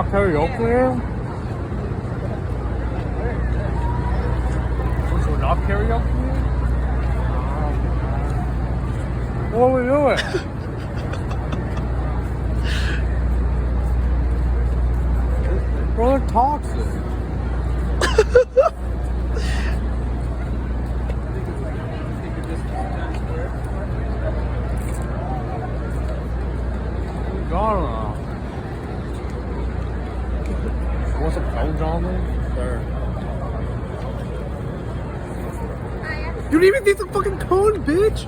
karaoke here? So not karaoke here? What are we doing? Bro, they're toxic. Ghana. Want some cones on me? Sure. You didn't even take the fucking cone, bitch!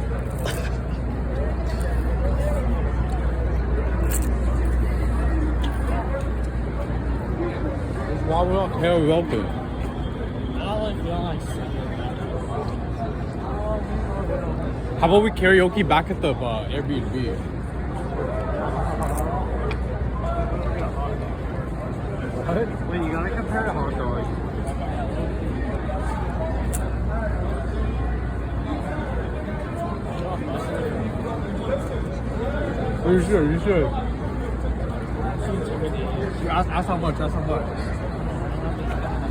Why we not karaoke? How about we karaoke back at the Airbnb? Wait, you gotta compare to hot dog. You should. Ask how much,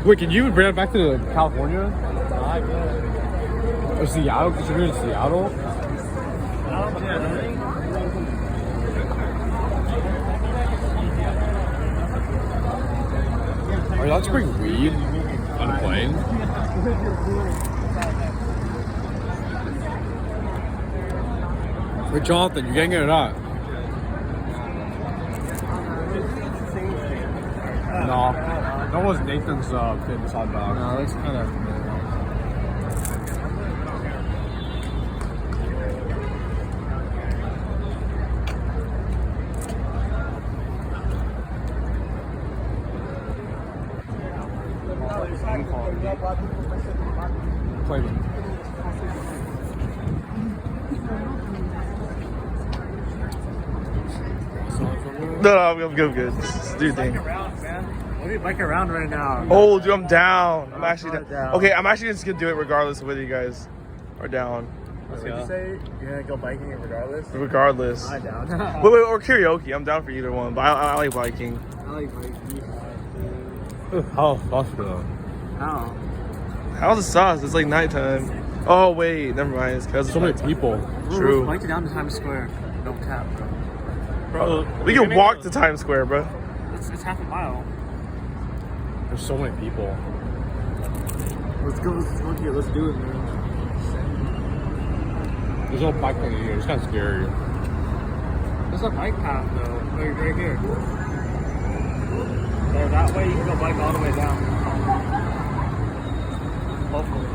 Wait, can you even bring it back to California? Or Seattle? Because you're in Seattle? Are you allowed to bring weed on a plane? Wait, Jonathan, you getting it or not? No. That was Nathan's famous hot dog. No, that's kind of... Flavor. No, I'm good. Just do your thing. What are you biking around right now? Oh, dude, I'm down. I'm actually not down. down. Okay, I'm actually just gonna do it regardless of whether you guys are down. What did you say? You're gonna go biking regardless? Regardless. I'm down. Wait, or karaoke. I'm down for either one, but I like biking. I like biking. How thoughtful. How? How's the sauce? It's like nighttime. Oh wait, never mind. It's because So many people. True. Bike down to Times Square. No cap, Bro, We can walk to Times Square, bro. It's half a mile. there's so many people. Let's go here. Let's do it, man. There's no bike lane here. It's kind of scary. There's a bike path though. Right here. So that way you can go bike all the way down. Hopefully.